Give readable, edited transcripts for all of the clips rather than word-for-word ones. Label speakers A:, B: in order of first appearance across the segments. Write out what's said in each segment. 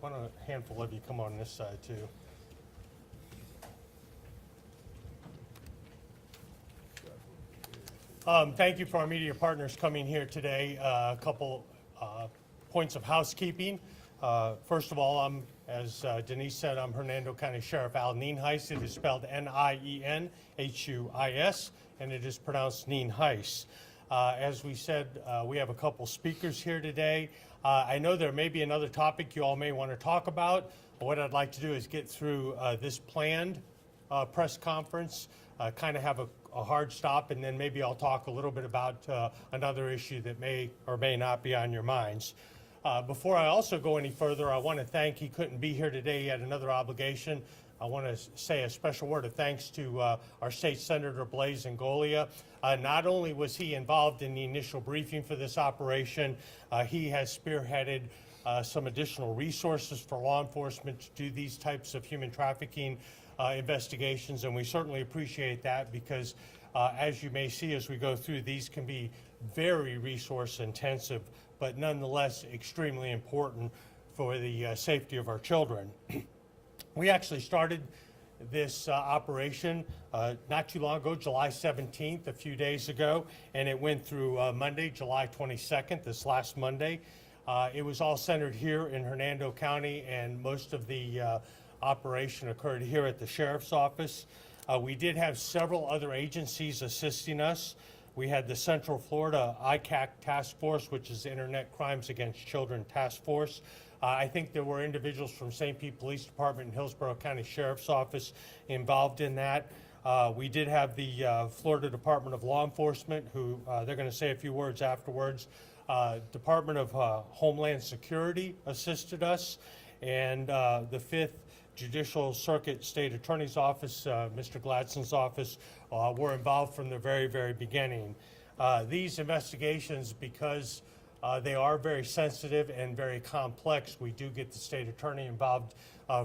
A: why don't a handful of you come on this side too? Thank you for our media partners coming here today. A couple points of housekeeping. First of all, as Denise said, I'm Hernando County Sheriff Al Nienhuis. It is spelled Nienhuis, and it is pronounced Nienhuis. As we said, we have a couple speakers here today. I know there may be another topic you all may want to talk about. What I'd like to do is get through this planned press conference, kind of have a hard stop, and then maybe I'll talk a little bit about another issue that may or may not be on your minds. Before I also go any further, I want to thank, he couldn't be here today, he had another obligation. I want to say a special word of thanks to our State Senator Blaise Ngolia. Not only was he involved in the initial briefing for this operation, he has spearheaded some additional resources for law enforcement to do these types of human trafficking investigations, and we certainly appreciate that because as you may see as we go through, these can be very resource intensive, but nonetheless extremely important for the safety of our children. We actually started this operation not too long ago, July 17th, a few days ago, and it went through Monday, July 22nd, this last Monday. It was all centered here in Hernando County, and most of the operation occurred here at the Sheriff's Office. We did have several other agencies assisting us. We had the Central Florida ICAC Task Force, which is the Internet Crimes Against Children Task Force. I think there were individuals from St. Pete Police Department and Hillsborough County Sheriff's Office involved in that. We did have the Florida Department of Law Enforcement, who they're going to say a few words afterwards. Department of Homeland Security assisted us, and the 5th Judicial Circuit State Attorney's Office, Mr. Gladson's office, were involved from the very, very beginning. These investigations, because they are very sensitive and very complex, we do get the state attorney involved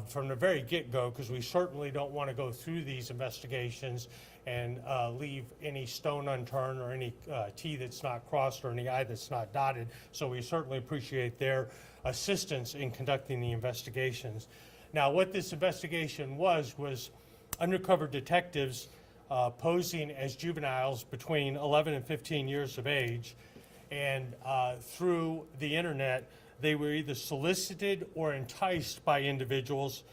A: from the very get-go, because we certainly don't want to go through these investigations and leave any stone unturned or any T that's not crossed or any I that's not dotted. So we certainly appreciate their assistance in conducting the investigations. Now, what this investigation was undercover detectives posing as juveniles between 11 and 15 years of age, and through the internet, they were either solicited or enticed by individuals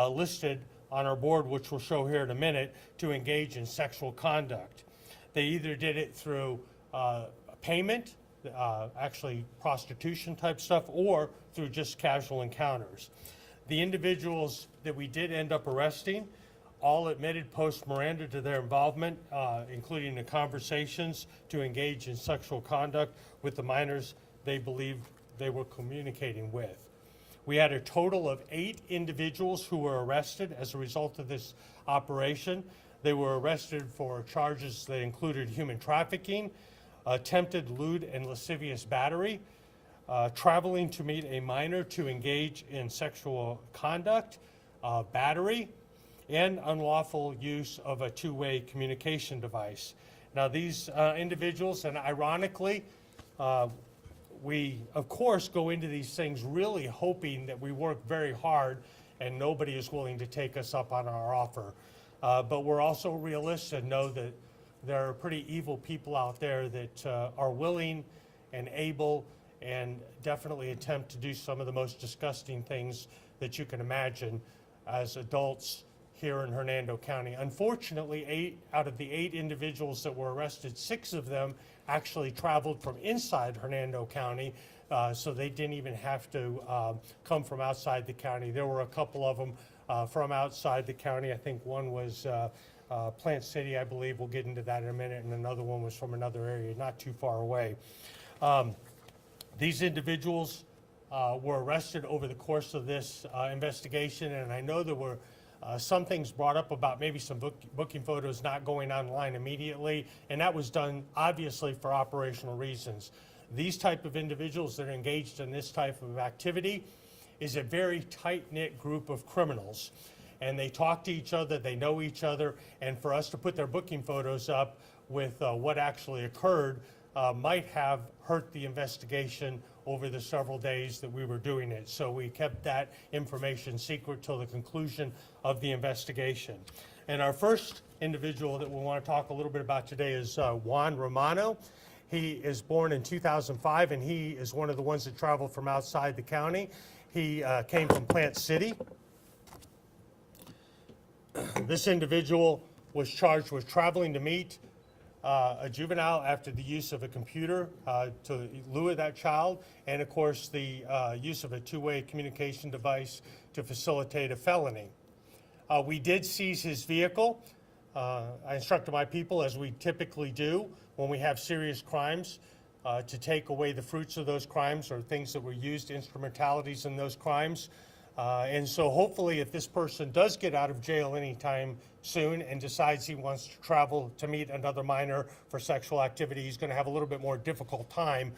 A: listed on our board, which we'll show here in a minute, to engage in sexual conduct. They either did it through payment, actually prostitution type stuff, or through just casual encounters. The individuals that we did end up arresting all admitted post-Miranda to their involvement, including the conversations to engage in sexual conduct with the minors they believed they were communicating with. We had a total of 8 individuals who were arrested as a result of this operation. They were arrested for charges that included human trafficking, attempted lewd and lascivious battery, traveling to meet a minor to engage in sexual conduct, battery, and unlawful use of a two-way communication device. Now these individuals, and ironically, we of course go into these things really hoping that we work very hard and nobody is willing to take us up on our offer. But we're also realists and know that there are pretty evil people out there that are willing and able and definitely attempt to do some of the most disgusting things that you can imagine as adults here in Hernando County. Unfortunately, 8 out of the 8 individuals that were arrested, 6 of them actually traveled from inside Hernando County, so they didn't even have to come from outside the county. There were a couple of them from outside the county. I think one was Plant City, I believe. We'll get into that in a minute, and another one was from another area not too far away. These individuals were arrested over the course of this investigation, and I know there were some things brought up about maybe some booking photos not going online immediately, and that was done obviously for operational reasons. These type of individuals that are engaged in this type of activity is a very tight-knit group of criminals, and they talk to each other, they know each other, and for us to put their booking photos up with what actually occurred might have hurt the investigation over the several days that we were doing it. So we kept that information secret till the conclusion of the investigation. And our first individual that we want to talk a little bit about today is Juan Romano. He is born in 2005, and he is one of the ones that traveled from outside the county. He came from Plant City. This individual was charged with traveling to meet a juvenile after the use of a computer to lure that child, and of course the use of a two-way communication device to facilitate a felony. We did seize his vehicle. I instructed my people, as we typically do when we have serious crimes, to take away the fruits of those crimes or things that were used, instrumentalities in those crimes. And so hopefully if this person does get out of jail anytime soon and decides he wants to travel to meet another minor for sexual activity, he's going to have a little bit more difficult time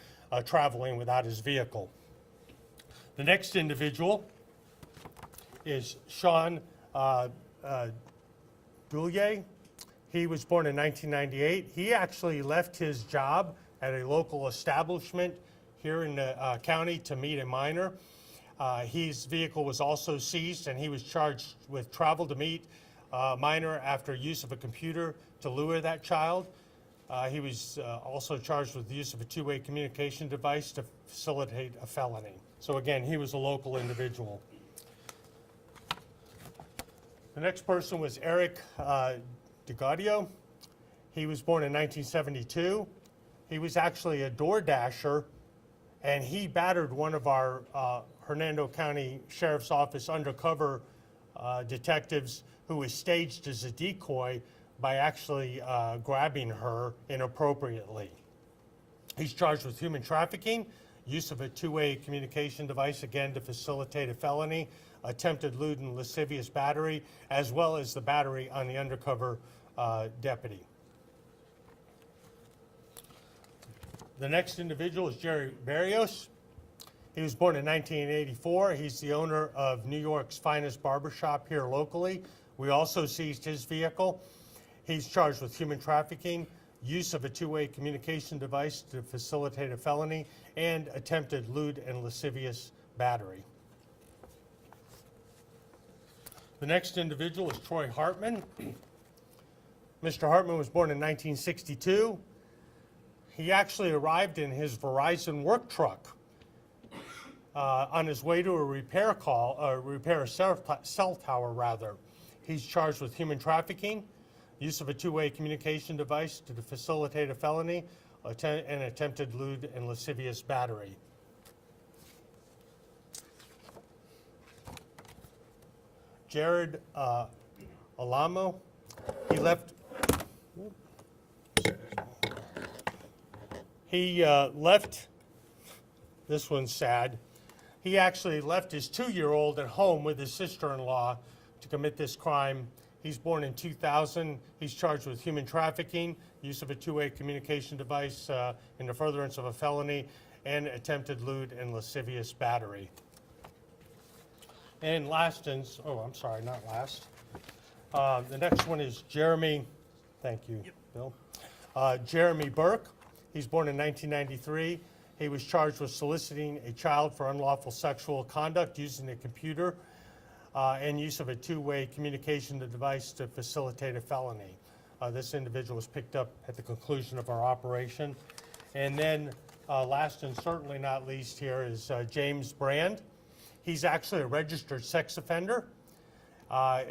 A: traveling without his vehicle. The next individual is Sean Goulier. He was born in 1998. He actually left his job at a local establishment here in the county to meet a minor. His vehicle was also seized, and he was charged with travel to meet a minor after use of a computer to lure that child. He was also charged with the use of a two-way communication device to facilitate a felony. So again, he was a local individual. The next person was Eric DeGaudio. He was born in 1972. He was actually a door dasher, and he battered one of our Hernando County Sheriff's Office undercover detectives who was staged as a decoy by actually grabbing her inappropriately. He's charged with human trafficking, use of a two-way communication device, again to facilitate a felony, attempted lewd and lascivious battery, as well as the battery on the undercover deputy. The next individual is Jerry Barrios. He was born in 1984. He's the owner of New York's finest barbershop here locally. We also seized his vehicle. He's charged with human trafficking, use of a two-way communication device to facilitate a felony, and attempted lewd and lascivious battery. The next individual is Troy Hartman. Mr. Hartman was born in 1962. He actually arrived in his Verizon work truck on his way to a repair cell tower rather. He's charged with human trafficking, use of a two-way communication device to facilitate a felony, and attempted lewd and lascivious battery. Jared Alamo, he left, this one's sad, he actually left his 2-year-old at home with his sister-in-law to commit this crime. He's born in 2000. He's charged with human trafficking, use of a two-way communication device in the furtherance of a felony, and attempted lewd and lascivious battery. And last, the next one is Jeremy, thank you, Bill. Jeremy Burke. He's born in 1993. He was charged with soliciting a child for unlawful sexual conduct using a computer and use of a two-way communication device to facilitate a felony. This individual was picked up at the conclusion of our operation. And then last and certainly not least here is James Brand. He's actually a registered sex offender.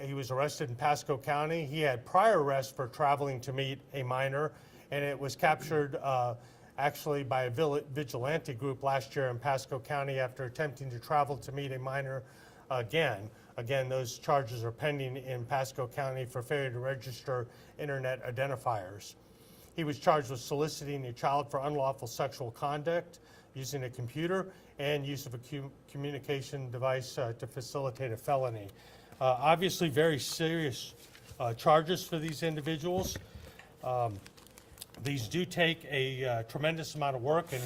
A: He was arrested in Pasco County. He had prior arrests for traveling to meet a minor, and it was captured actually by a vigilante group last year in Pasco County after attempting to travel to meet a minor again. Again, those charges are pending in Pasco County for failure to register internet identifiers. He was charged with soliciting a child for unlawful sexual conduct using a computer and use of a communication device to facilitate a felony. Obviously, very serious charges for these individuals. These do take a tremendous amount of work, and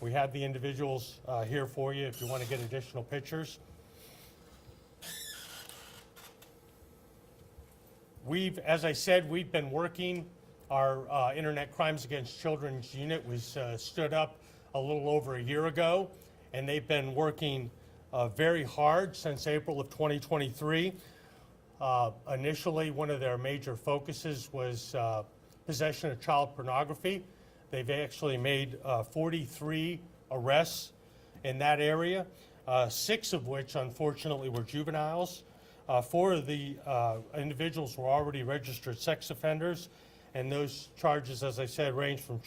A: we have the individuals here for you if you want to get additional pictures. As I said, we've been working. Our Internet Crimes Against Children's Unit was stood up a little over a year ago. and they've been working very hard since April of 2023. Initially, one of their major focuses was possession of child pornography. They've actually made 43 arrests in that area, 6 of which unfortunately were juveniles. 4 of the individuals were already registered sex offenders, and those charges, as I said, range from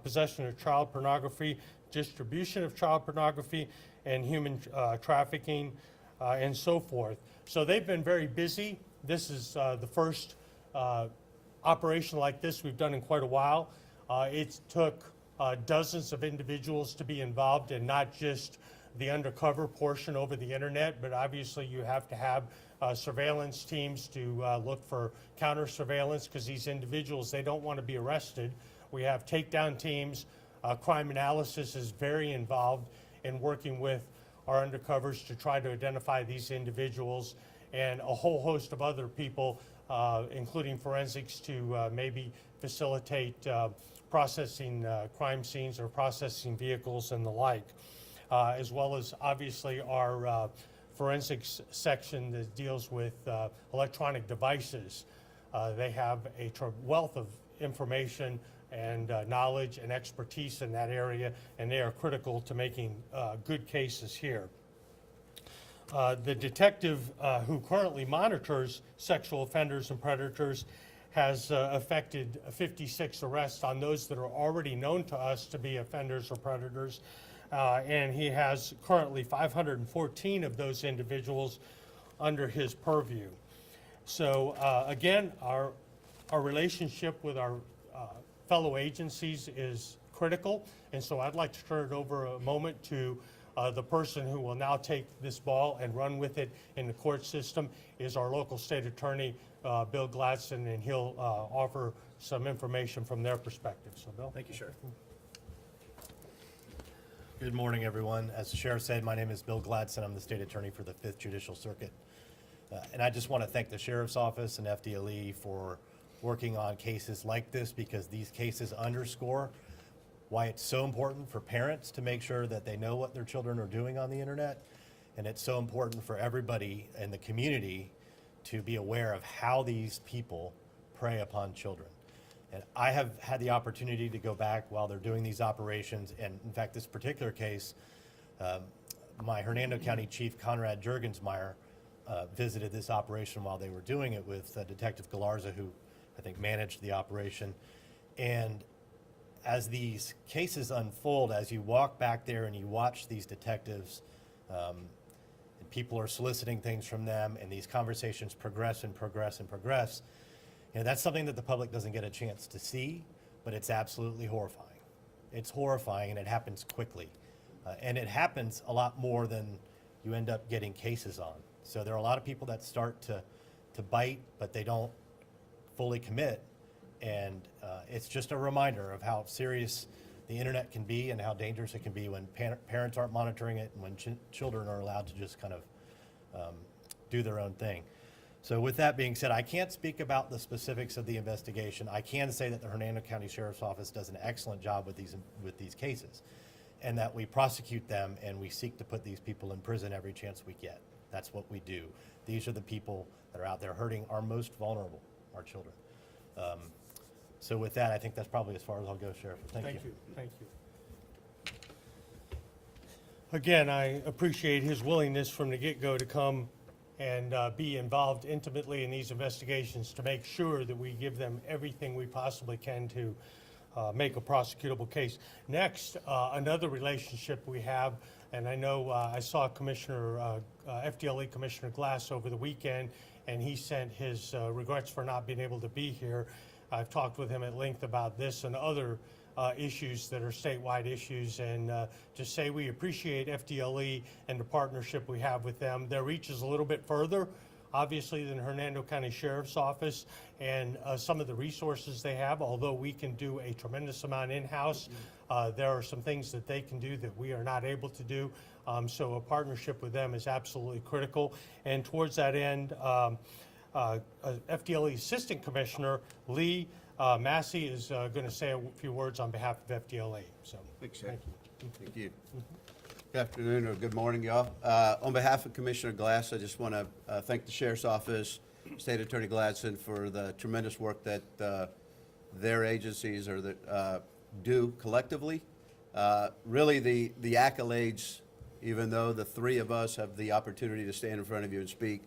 A: possession of child pornography, distribution of child pornography, and human trafficking, and so forth. So they've been very busy. This is the first operation like this we've done in quite a while. It took dozens of individuals to be involved, and not just the undercover portion over the internet, but obviously you have to have surveillance teams to look for counter surveillance, because these individuals, they don't want to be arrested. We have takedown teams. Crime analysis is very involved in working with our undercovers to try to identify these individuals, and a whole host of other people, including forensics, to maybe facilitate processing crime scenes or processing vehicles and the like, as well as obviously our forensics section that deals with electronic devices. They have a wealth of information and knowledge and expertise in that area, and they are critical to making good cases here. The detective who currently monitors sexual offenders and predators has effected 56 arrests on those that are already known to us to be offenders or predators, and he has currently 514 of those individuals under his purview. So again, our relationship with our fellow agencies is critical, and so I'd like to turn it over a moment to the person who will now take this ball and run with it in the court system is our local state attorney, Bill Gladstone, and he'll offer some information from their perspective. So, Bill.
B: Thank you, Sheriff. Good morning, everyone. As the Sheriff said, my name is Bill Gladstone. I'm the state attorney for the 5th Judicial Circuit. And I just want to thank the Sheriff's Office and FDLE for working on cases like this, because these cases underscore why it's so important for parents to make sure that they know what their children are doing on the internet. And it's so important for everybody in the community to be aware of how these people prey upon children. And I have had the opportunity to go back while they're doing these operations. And in fact, this particular case, my Hernando County Chief, Conrad Juergensmeyer, visited this operation while they were doing it with Detective Galarza, who I think managed the operation. And as these cases unfold, as you walk back there and you watch these detectives, and people are soliciting things from them, and these conversations progress and progress and progress, you know, that's something that the public doesn't get a chance to see, but it's absolutely horrifying. It's horrifying, and it happens quickly. And it happens a lot more than you end up getting cases on. So there are a lot of people that start to bite, but they don't fully commit. And it's just a reminder of how serious the internet can be and how dangerous it can be when parents aren't monitoring it, and when children are allowed to just kind of do their own thing. So with that being said, I can't speak about the specifics of the investigation. I can say that the Hernando County Sheriff's Office does an excellent job with these cases, and that we prosecute them and we seek to put these people in prison every chance we get. That's what we do. These are the people that are out there hurting our most vulnerable, our children. So with that, I think that's probably as far as I'll go, Sheriff. Thank you.
A: Thank you. Again, I appreciate his willingness from the get-go to come and be involved intimately in these investigations to make sure that we give them everything we possibly can to make a prosecutable case. Next, another relationship we have, and I know I saw Commissioner, FDLE Commissioner Glass over the weekend, and he sent his regrets for not being able to be here. I've talked with him at length about this and other issues that are statewide issues, and to say we appreciate FDLE and the partnership we have with them. Their reach is a little bit further, obviously, than Hernando County Sheriff's Office, and some of the resources they have, although we can do a tremendous amount in-house, there are some things that they can do that we are not able to do. So a partnership with them is absolutely critical. And towards that end, FDLE Assistant Commissioner Lee Massey is going to say a few words on behalf of FDLE. So,
C: Thank you. Thank you. Good afternoon or good morning, y'all. On behalf of Commissioner Glass, I just want to thank the Sheriff's Office, State Attorney Gladson, for the tremendous work that their agencies do collectively. Really, the accolades, even though the three of us have the opportunity to stand in front of you and speak,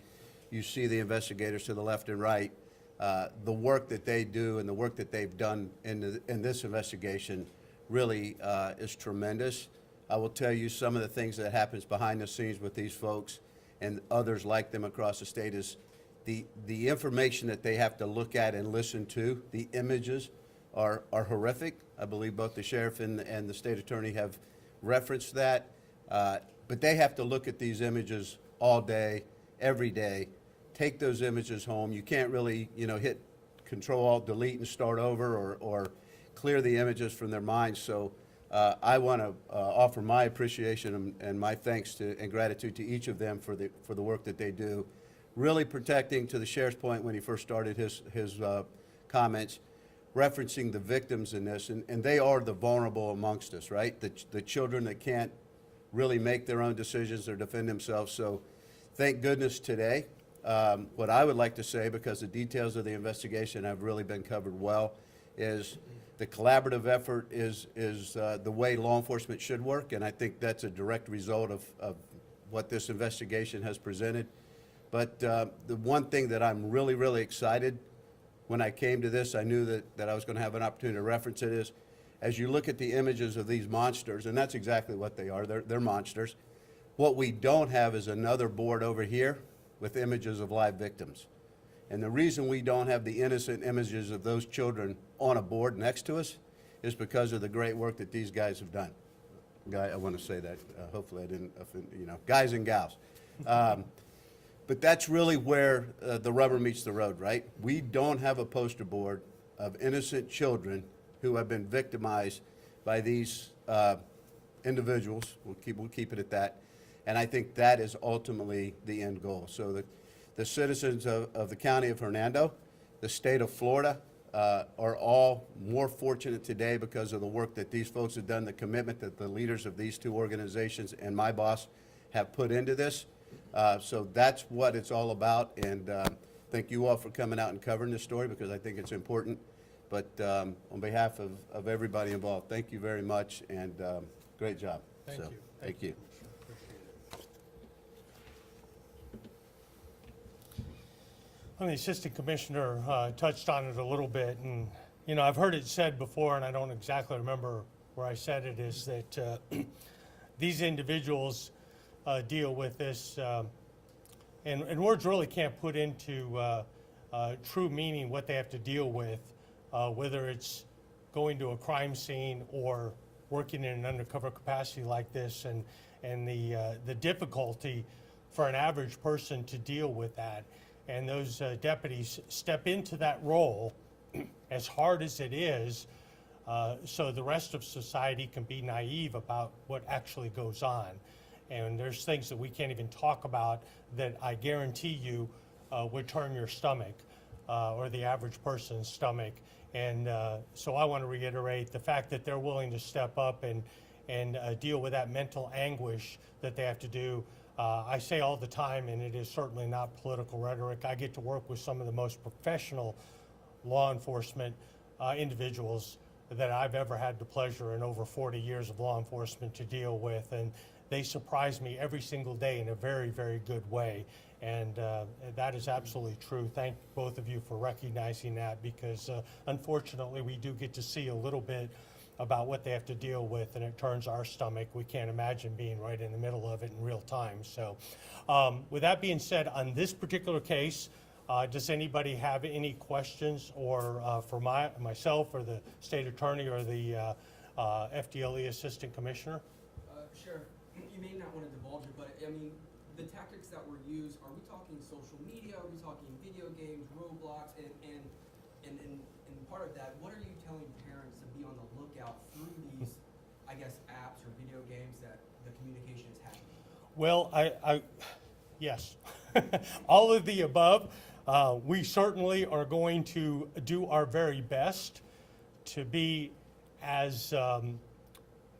C: you see the investigators to the left and right. The work that they do and the work that they've done in this investigation really is tremendous. I will tell you some of the things that happens behind the scenes with these folks and others like them across the state is the information that they have to look at and listen to. The images are horrific. I believe both the sheriff and the state attorney have referenced that. But they have to look at these images all day, every day, take those images home. You can't really, hit Control-Alt-Delete and start over or clear the images from their minds. So I want to offer my appreciation and my thanks and gratitude to each of them for the work that they do. Really protecting, to the sheriff's point when he first started his comments, referencing the victims in this, and they are the vulnerable amongst us, right? The children that can't really make their own decisions or defend themselves. So thank goodness today. What I would like to say, because the details of the investigation have really been covered well, is the collaborative effort is the way law enforcement should work, and I think that's a direct result of what this investigation has presented. But the one thing that I'm really, really excited when I came to this, I knew that I was going to have an opportunity to reference it, is as you look at the images of these monsters, and that's exactly what they are, they're monsters. What we don't have is another board over here with images of live victims. And the reason we don't have the innocent images of those children on a board next to us is because of the great work that these guys have done. I want to say that, hopefully I didn't offend, guys and gals. But that's really where the rubber meets the road, right? We don't have a poster board of innocent children who have been victimized by these individuals. We'll keep it at that. And I think that is ultimately the end goal. So the citizens of the county of Hernando, the state of Florida, are all more fortunate today because of the work that these folks have done, the commitment that the leaders of these two organizations and my boss have put into this. So that's what it's all about, and thank you all for coming out and covering this story because I think it's important. But on behalf of everybody involved, thank you very much, and great job.
A: Thank you.
C: Thank you.
A: Well, the assistant commissioner touched on it a little bit, and I've heard it said before, and I don't exactly remember where I said it, is that these individuals deal with this, and words really can't put into true meaning what they have to deal with, whether it's going to a crime scene or working in an undercover capacity like this, and the difficulty for an average person to deal with that. And those deputies step into that role as hard as it is, so the rest of society can be naive about what actually goes on. And there's things that we can't even talk about that I guarantee you would turn your stomach, or the average person's stomach. And so I want to reiterate the fact that they're willing to step up and deal with that mental anguish that they have to do. I say all the time, and it is certainly not political rhetoric, I get to work with some of the most professional law enforcement individuals that I've ever had the pleasure in over 40 years of law enforcement to deal with, and they surprise me every single day in a very, very good way. And that is absolutely true. Thank both of you for recognizing that, because unfortunately we do get to see a little bit about what they have to deal with, and it turns our stomach. We can't imagine being right in the middle of it in real time. So with that being said, on this particular case, does anybody have any questions or for myself or the state attorney or the FDLE assistant commissioner?
D: Sheriff, you may not want to divulge it, but I mean, the tactics that were used, are we talking social media, are we talking video games, Roblox, and part of that, what are you telling parents to be on the lookout through these, I guess, apps or video games that the communication is happening?
A: Well, yes, all of the above. We certainly are going to do our very best to be as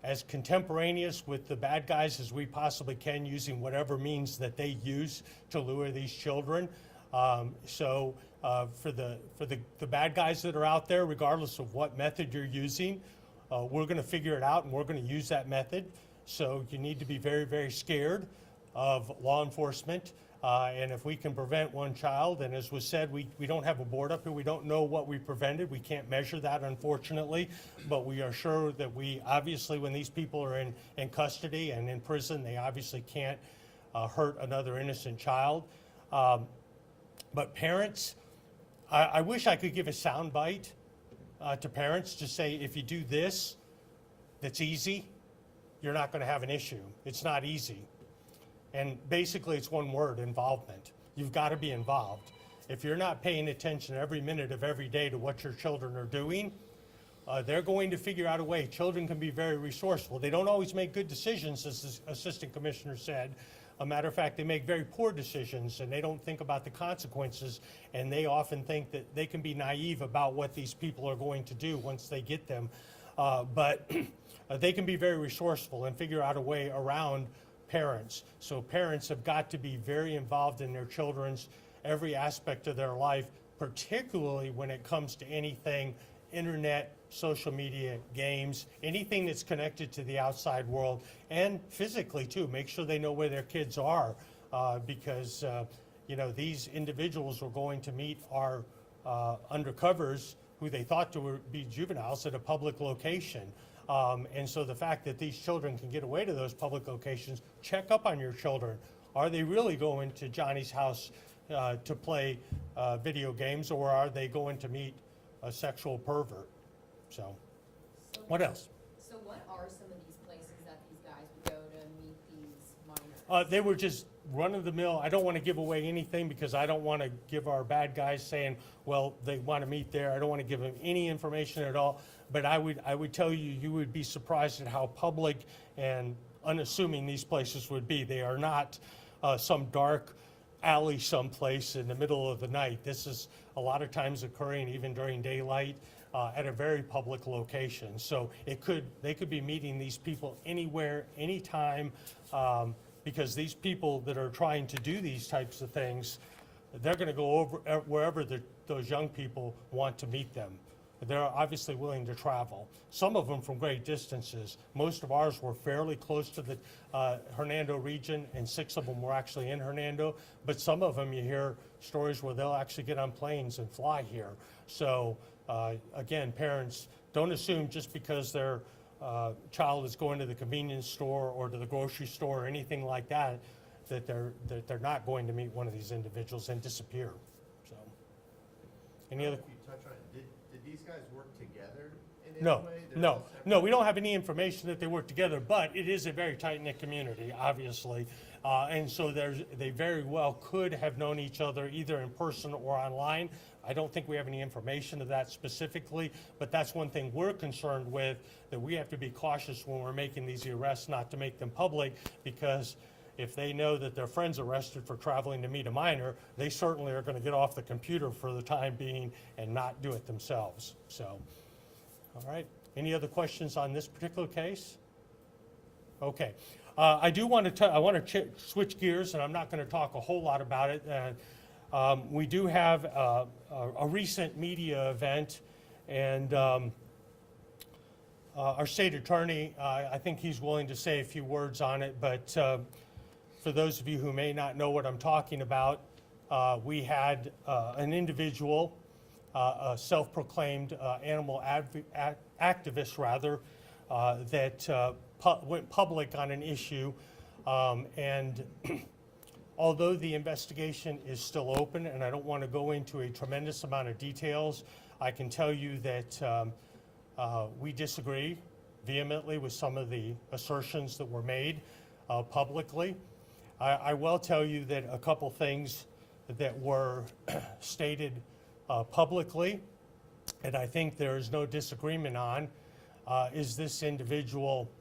A: as contemporaneous with the bad guys as we possibly can, using whatever means that they use to lure these children. For the bad guys that are out there, regardless of what method you're using, we're going to figure it out and we're going to use that method. So you need to be very, very scared of law enforcement. And if we can prevent one child, and as was said, we don't have a board up here. We don't know what we prevented. We can't measure that, unfortunately. But we are sure that we, obviously, when these people are in custody and in prison, they obviously can't hurt another innocent child. But parents, I wish I could give a sound bite to parents to say, if you do this, that's easy, you're not going to have an issue. It's not easy. And basically, it's one word: involvement. You've got to be involved. If you're not paying attention every minute of every day to what your children are doing, they're going to figure out a way. Children can be very resourceful. They don't always make good decisions, as the Assistant Commissioner said. A matter of fact, they make very poor decisions, and they don't think about the consequences, and they often think that they can be naive about what these people are going to do once they get them. But they can be very resourceful and figure out a way around parents. So parents have got to be very involved in their children's every aspect of their life, particularly when it comes to anything internet, social media, games, anything that's connected to the outside world, and physically too. Make sure they know where their kids are, because these individuals were going to meet our undercovers, who they thought to be juveniles, at a public location. And so the fact that these children can get away to those public locations, check up on your children. Are they really going to Johnny's house to play video games, or are they going to meet a sexual pervert? So, what else?
E: So what are some of these places that these guys would go to meet these minors?
A: They were just run-of-the-mill. I don't want to give away anything because I don't want to give our bad guys saying, well, they want to meet there. I don't want to give them any information at all. But I would tell you, you would be surprised at how public and unassuming these places would be. They are not some dark alley someplace in the middle of the night. This is a lot of times occurring even during daylight at a very public location. So they could be meeting these people anywhere, anytime, because these people that are trying to do these types of things, they're going to go over wherever those young people want to meet them. They're obviously willing to travel. Some of them from great distances. Most of ours were fairly close to the Hernando region, and 6 of them were actually in Hernando. But some of them, you hear stories where they'll actually get on planes and fly here. So again, parents, don't assume just because their child is going to the convenience store or to the grocery store or anything like that, that they're not going to meet one of these individuals and disappear. So, any other?
F: If you touch on it, did these guys work together in any
A: No,
F: way? They're
A: no,
F: all separate?
A: no, we don't have any information that they work together, but it is a very tight-knit community, obviously. And so they very well could have known each other either in person or online. I don't think we have any information of that specifically, but that's one thing we're concerned with, that we have to be cautious when we're making these arrests, not to make them public, because if they know that their friend's arrested for traveling to meet a minor, they certainly are going to get off the computer for the time being and not do it themselves. So, all right. Any other questions on this particular case? Okay. I do want to switch gears, and I'm not going to talk a whole lot about it. We do have a recent media event, and our state attorney, I think he's willing to say a few words on it, but for those of you who may not know what I'm talking about, we had an individual, a self-proclaimed animal activist, rather, that went public on an issue, and although the investigation is still open, and I don't want to go into a tremendous amount of details, I can tell you that we disagree vehemently with some of the assertions that were made publicly. I will tell you that a couple things that were stated publicly, and I think there is no disagreement on, is this individual,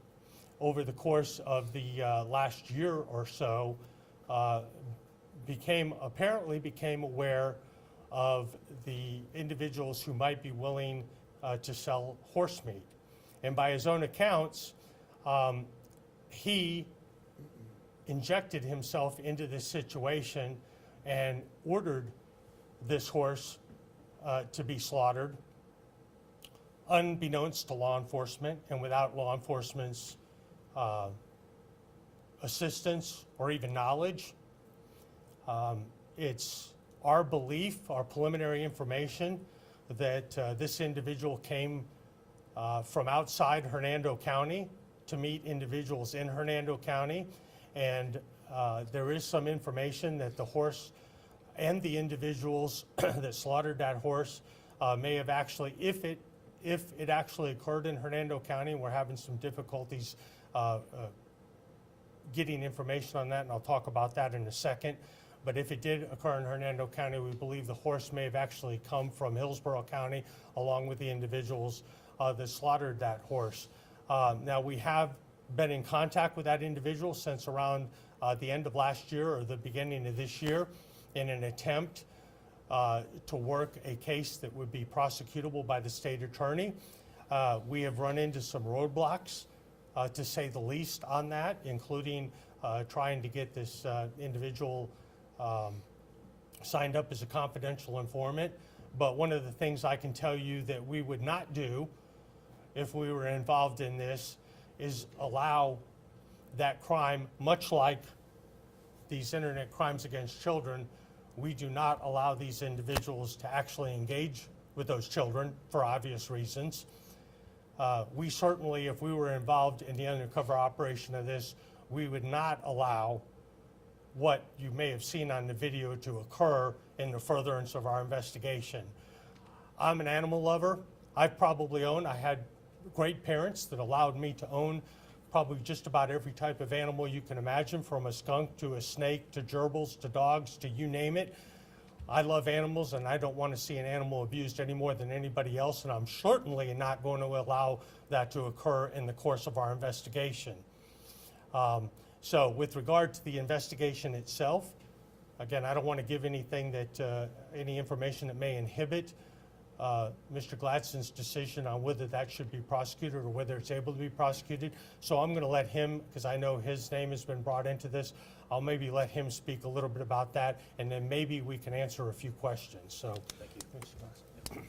A: over the course of the last year or so, apparently became aware of the individuals who might be willing to sell horse meat. And by his own accounts, He injected himself into this situation and ordered this horse to be slaughtered, unbeknownst to law enforcement and without law enforcement's assistance or even knowledge. It's our belief, our preliminary information, that this individual came from outside Hernando County to meet individuals in Hernando County. And there is some information that the horse and the individuals that slaughtered that horse may have actually, if it actually occurred in Hernando County, we're having some difficulties getting information on that, and I'll talk about that in a second. But if it did occur in Hernando County, we believe the horse may have actually come from Hillsborough County along with the individuals that slaughtered that horse. Now, we have been in contact with that individual since around the end of last year or the beginning of this year in an attempt to work a case that would be prosecutable by the state attorney. We have run into some roadblocks, to say the least, on that, including trying to get this individual signed up as a confidential informant. But one of the things I can tell you that we would not do if we were involved in this is allow that crime, much like these internet crimes against children, we do not allow these individuals to actually engage with those children for obvious reasons. We certainly, if we were involved in the undercover operation of this, we would not allow what you may have seen on the video to occur in the furtherance of our investigation. I'm an animal lover. I had great parents that allowed me to own probably just about every type of animal you can imagine, from a skunk to a snake to gerbils to dogs to you name it. I love animals, and I don't want to see an animal abused any more than anybody else, and I'm certainly not going to allow that to occur in the course of our investigation. So with regard to the investigation itself, again, I don't want to give anything that, any information that may inhibit Mr. Gladson's decision on whether that should be prosecuted or whether it's able to be prosecuted. So I'm going to let him, because I know his name has been brought into this, I'll maybe let him speak a little bit about that, and then maybe we can answer a few questions. So, thank you. Mr. Gladson.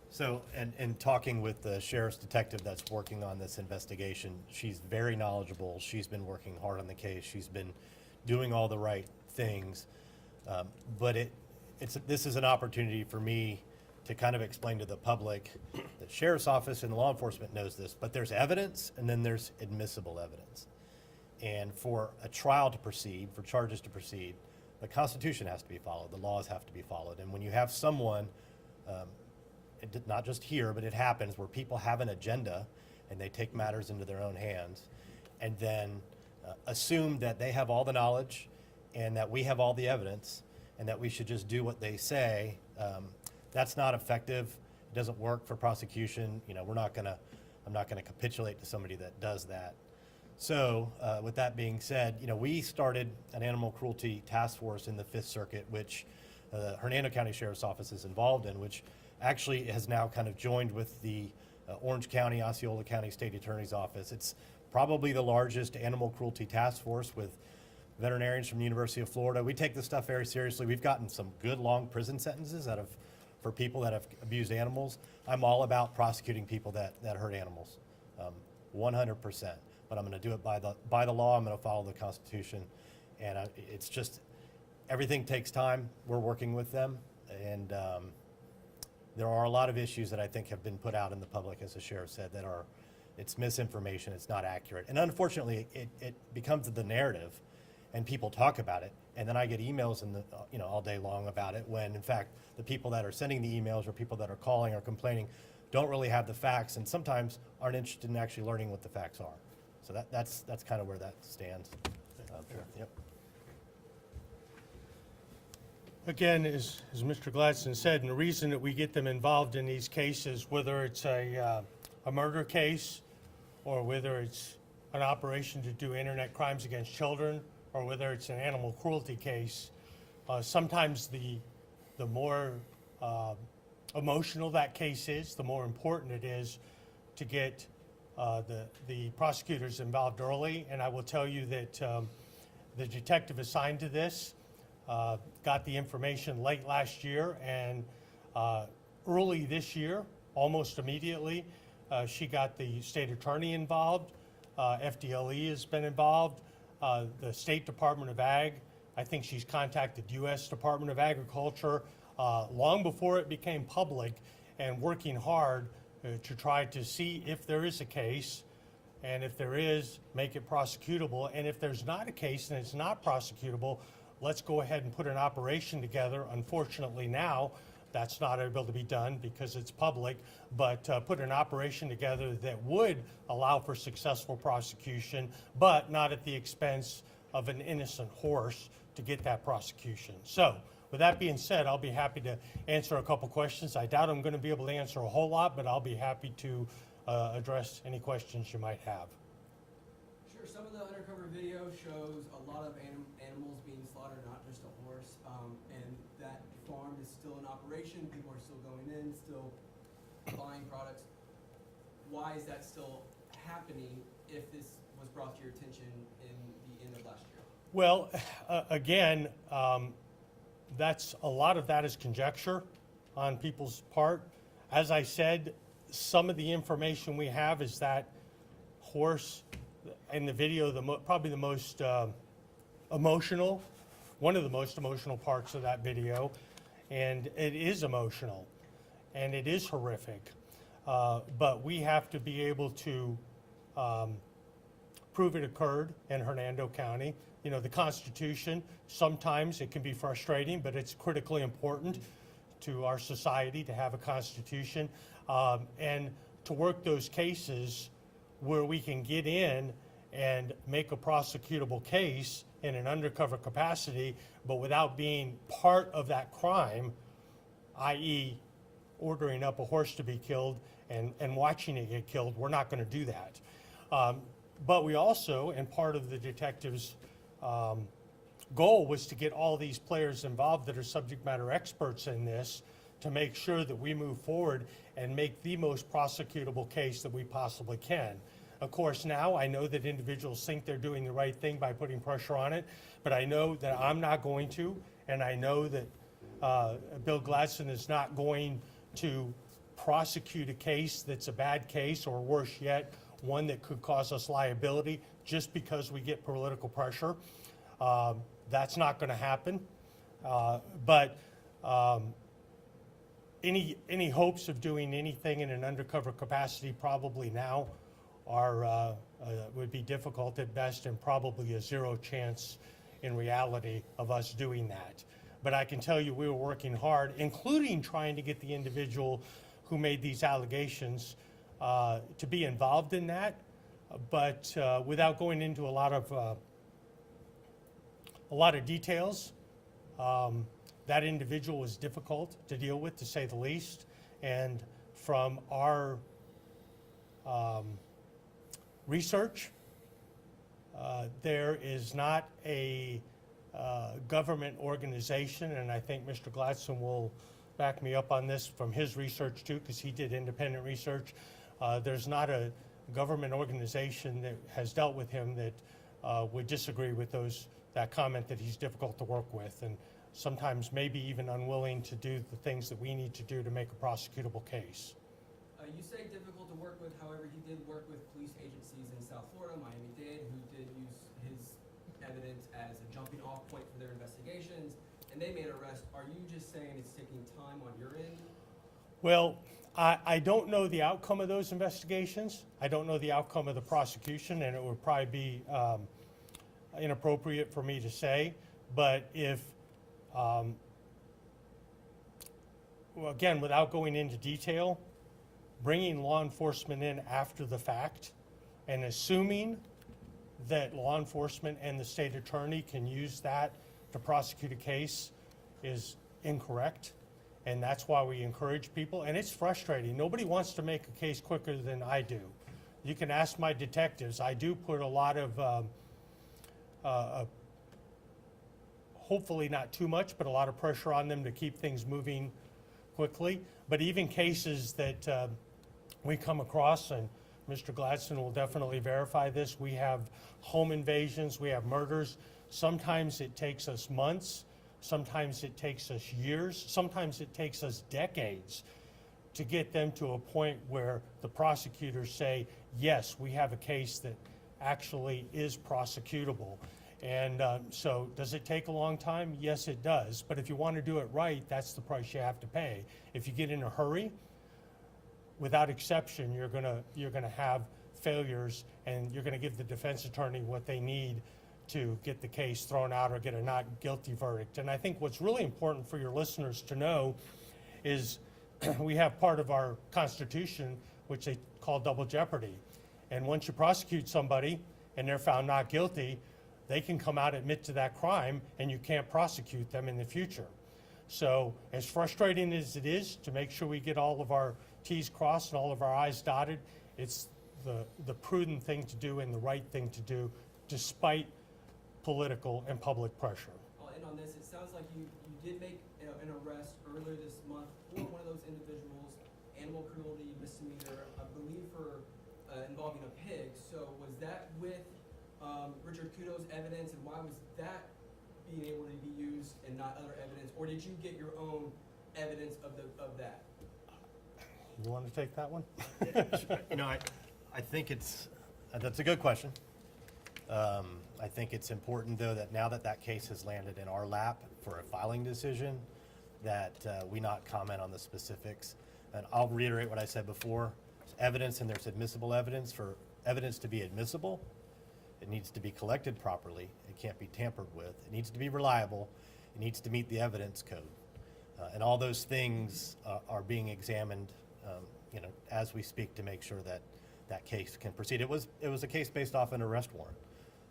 B: So, and talking with the sheriff's detective that's working on this investigation, she's very knowledgeable. She's been working hard on the case. She's been doing all the right things. But this is an opportunity for me to kind of explain to the public that sheriff's office and law enforcement knows this, but there's evidence and then there's admissible evidence. And for a trial to proceed, for charges to proceed, the Constitution has to be followed, the laws have to be followed. And when you have someone, not just here, but it happens where people have an agenda and they take matters into their own hands and then assume that they have all the knowledge and that we have all the evidence and that we should just do what they say, that's not effective. It doesn't work for prosecution. You know, I'm not gonna capitulate to somebody that does that. So with that being said, you know, we started an animal cruelty task force in the Fifth Circuit, which the Hernando County Sheriff's Office is involved in, which actually has now kind of joined with the Orange County, Osceola County State Attorney's Office. It's probably the largest animal cruelty task force with veterinarians from the University of Florida. We take this stuff very seriously. We've gotten some good long prison sentences for people that have abused animals. I'm all about prosecuting people that hurt animals, 100%. But I'm going to do it by the law. I'm going to follow the Constitution, and it's just everything takes time. We're working with them, and there are a lot of issues that I think have been put out in the public, as the sheriff said, it's misinformation. It's not accurate, and unfortunately, it becomes the narrative, and people talk about it, and then I get emails all day long about it. When in fact, the people that are sending the emails or people that are calling or complaining don't really have the facts, and sometimes aren't interested in actually learning what the facts are. So that's kind of where that stands. Yep.
A: Again, as Mr. Gladson said, and the reason that we get them involved in these cases, whether it's a murder case or whether it's an operation to do internet crimes against children or whether it's an animal cruelty case, sometimes the more emotional that case is, the more important it is to get the prosecutors involved early, and I will tell you that the detective assigned to this got the information late last year, and early this year, almost immediately, she got the state attorney involved. FDLE has been involved. The State Department of Ag, I think she's contacted U.S. Department of Agriculture long before it became public, and working hard to try to see if there is a case, and if there is, make it prosecutable. And if there's not a case and it's not prosecutable, let's go ahead and put an operation together. Unfortunately now, that's not able to be done because it's public, but put an operation together that would allow for successful prosecution, but not at the expense of an innocent horse to get that prosecution. So, with that being said, I'll be happy to answer a couple questions. I doubt I'm going to be able to answer a whole lot, but I'll be happy to address any questions you might have.
D: Sure, some of the undercover video shows a lot of animals being slaughtered, not just a horse, and that farm is still in operation, people are still going in, still buying products. Why is that still happening if this was brought to your attention in the end of last year?
A: Well, again, that's a lot of that is conjecture on people's part. As I said, some of the information we have is that horse in the video, probably the most emotional, one of the most emotional parts of that video, and it is emotional and it is horrific, but we have to be able to prove it occurred in Hernando County. You know, the Constitution, sometimes it can be frustrating, but it's critically important to our society to have a Constitution, and to work those cases where we can get in and make a prosecutable case in an undercover capacity, but without being part of that crime, i.e. ordering up a horse to be killed and watching it get killed. We're not going to do that. But we also, and part of the detective's goal was to get all these players involved that are subject matter experts in this to make sure that we move forward and make the most prosecutable case that we possibly can. Of course, now I know that individuals think they're doing the right thing by putting pressure on it, but I know that I'm not going to, and I know that Bill Gladstone is not going to prosecute a case that's a bad case, or worse yet, one that could cause us liability just because we get political pressure. That's not going to happen. But any hopes of doing anything in an undercover capacity probably now are would be difficult at best, and probably a zero chance in reality of us doing that. But I can tell you we were working hard, including trying to get the individual who made these allegations to be involved in that, but without going into a lot of details. That individual was difficult to deal with, to say the least, and from our research, there is not a government organization, and I think Mr. Gladstone will back me up on this from his research too, because he did independent research. There's not a government organization that has dealt with him that would disagree with that comment that he's difficult to work with, and sometimes maybe even unwilling to do the things that we need to do to make a prosecutable case.
D: You say difficult to work with, however, he did work with police agencies in South Florida, Miami-Dade, who did use his evidence as a jumping off point for their investigations, and they made an arrest. Are you just saying it's taking time on your end?
A: Well, I don't know the outcome of those investigations. I don't know the outcome of the prosecution, and it would probably be inappropriate for me to say. But if, well, again, without going into detail, bringing law enforcement in after the fact and assuming that law enforcement and the state attorney can use that to prosecute a case is incorrect. And that's why we encourage people. And it's frustrating. Nobody wants to make a case quicker than I do. You can ask my detectives. I do put a lot of, hopefully not too much, but a lot of pressure on them to keep things moving quickly. But even cases that we come across, and Mr. Gladstone will definitely verify this. We have home invasions, we have murders. Sometimes it takes us months, sometimes it takes us years, sometimes it takes us decades to get them to a point where the prosecutors say, yes, we have a case that actually is prosecutable. And so does it take a long time? Yes, it does. But if you want to do it right, that's the price you have to pay. If you get in a hurry, without exception, you're gonna have failures, and you're gonna give the defense attorney what they need to get the case thrown out or get a not guilty verdict. And I think what's really important for your listeners to know is we have part of our Constitution which they call double jeopardy. And once you prosecute somebody and they're found not guilty, they can come out, admit to that crime, and you can't prosecute them in the future. So as frustrating as it is to make sure we get all of our T's crossed and all of our I's dotted, it's the prudent thing to do and the right thing to do despite political and public pressure.
D: I'll end on this. It sounds like you did make an arrest earlier this month for one of those individuals, animal cruelty misdemeanor, I believe for involving a pig. So was that with Richard Kudo's evidence, and why was that being able to be used and not other evidence? Or did you get your own evidence of that?
A: You want to take that one?
B: You know, I think that's a good question. I think it's important, though, that now that case has landed in our lap for a filing decision, that we not comment on the specifics. And I'll reiterate what I said before. There's evidence, and there's admissible evidence. For evidence to be admissible, it needs to be collected properly. It can't be tampered with. It needs to be reliable. It needs to meet the evidence code. And all those things are being examined, you know, as we speak, to make sure that that case can proceed. It was a case based off an arrest warrant.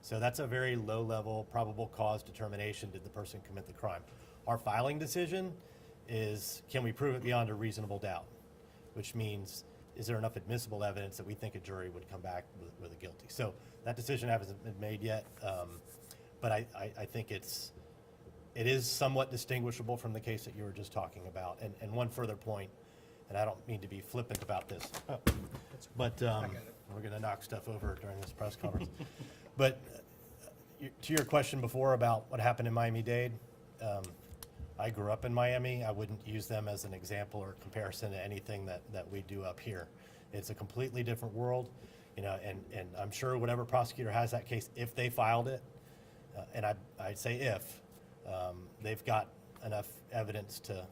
B: So that's a very low-level probable cause determination. Did the person commit the crime? Our filing decision is, can we prove it beyond a reasonable doubt? Which means, is there enough admissible evidence that we think a jury would come back with a guilty? So that decision hasn't been made yet, but I think it is somewhat distinguishable from the case that you were just talking about. And one further point, and I don't mean to be flippant about this, but we're going to knock stuff over during this press conference. But to your question before about what happened in Miami-Dade, I grew up in Miami. I wouldn't use them as an example or comparison to anything that we do up here. It's a completely different world, you know, and I'm sure whatever prosecutor has that case, if they filed it, and I'd say if, they've got enough evidence to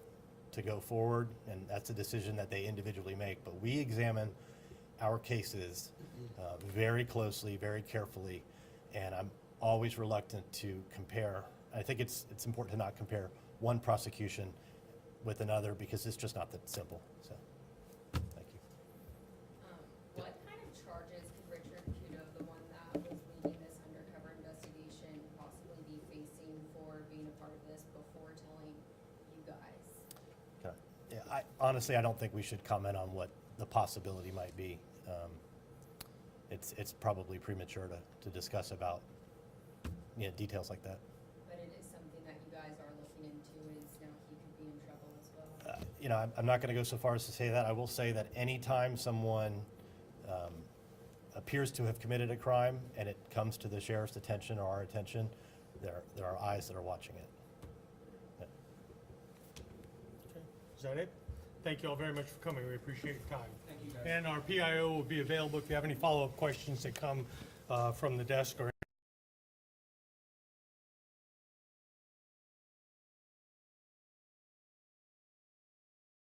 B: go forward, and that's a decision that they individually make. But we examine our cases very closely, very carefully, and I'm always reluctant to compare. I think it's important to not compare one prosecution with another, because it's just not that simple. So, thank you.
E: What kind of charges could Richard Kudo, the one that was leading this undercover investigation, possibly be facing for being a part of this before telling you guys?
B: Okay. Yeah, honestly, I don't think we should comment on what the possibility might be. It's probably premature to discuss about, you know, details like that.
E: But it is something that you guys are looking into, is now he could be in trouble as well?
B: You know, I'm not going to go so far as to say that. I will say that anytime someone appears to have committed a crime and it comes to the sheriff's attention or our attention, there are eyes that are watching it. Yeah.
A: Okay. Is that it? Thank you all very much for coming. We appreciate your time.
D: Thank you, guys.
A: And our PIO will be available if you have any follow-up questions that come from the desk or